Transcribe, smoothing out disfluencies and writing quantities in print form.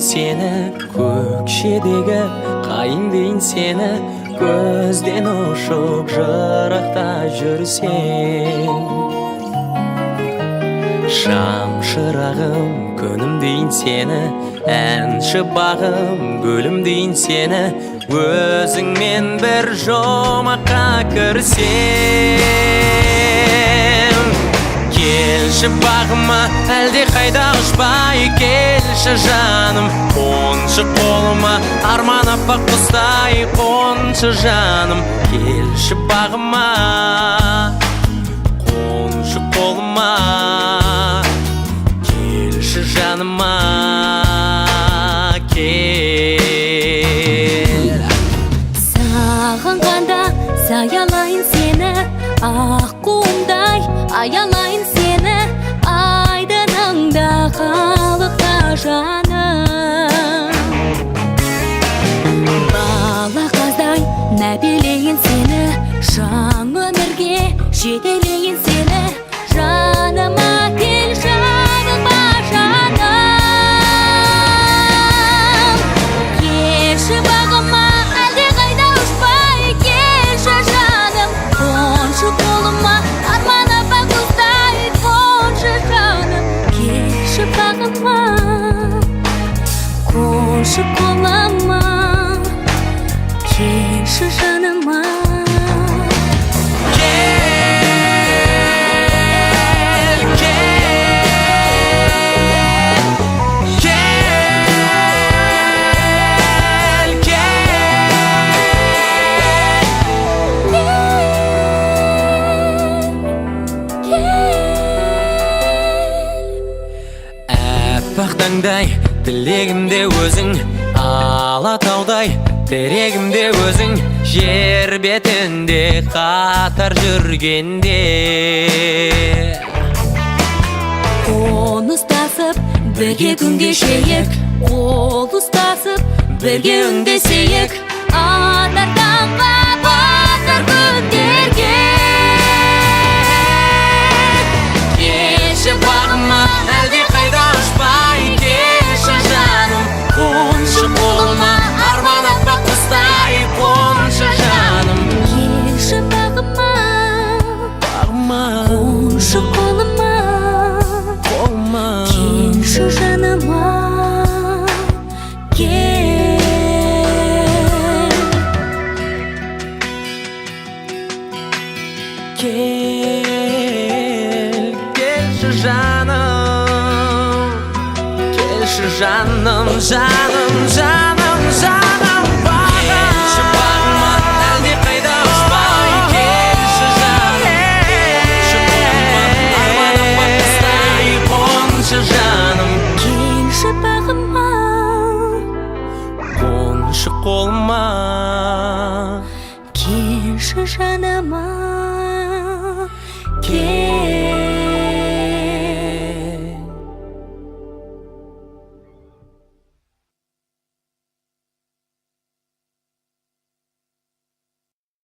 seni, көкшедегі қайың дейін сені, көзден ұшып жырақта жүрсең. Шам шырағым күнім дейін сені, әнші бағым гүлім дейін сені, өзіңмен бір жұмаққа кірсем. Келші бағыма әлде қайда ұшпай, келші жаным қоншы қолыма, арман аппақ құстай қоншы жаным. Келші бағыма қоншы қолыма, келші жаныма кел. Сағынғанда саялайын сені, ақ қуымдай аялайын сені, айдыныңда қалықта жаным. Бала қаздай мәпелейін сені, жаң өмірге жетелейін сені, жаныма кел, жаныма жаным. Келші бағыма әлде қайда ұшпай, келші жаным қоншы қолыма, арман аппақ құстай қоншы жаным. Келші бағыма қоншы қолыма, келші жаныма. Аппақ таңдай тілегімде өзің, алатаудай терегімде өзің, жер бетінде қатар жүргенде. Қол ұстасып бірге күн кешейік, қол ұстасып бірге үндесейік, атар таңға батар күндерге. Келші бағыма әлде қайда ұшпай, келші жаным қоншы қолыма, арман аппақ құстай қоншы жаным. Келші бағыма қоншы қолыма, келші жаныма кел. Келші жаным, келші жаным, жаным, жаным, жаным бағым. Келші бағыма әлде қайда ұшпай, келші жаным қоншы қолыма, арман аппақ құстай қоншы жаным. Келші бағыма Қоншы қолыма, келші жаныма кел.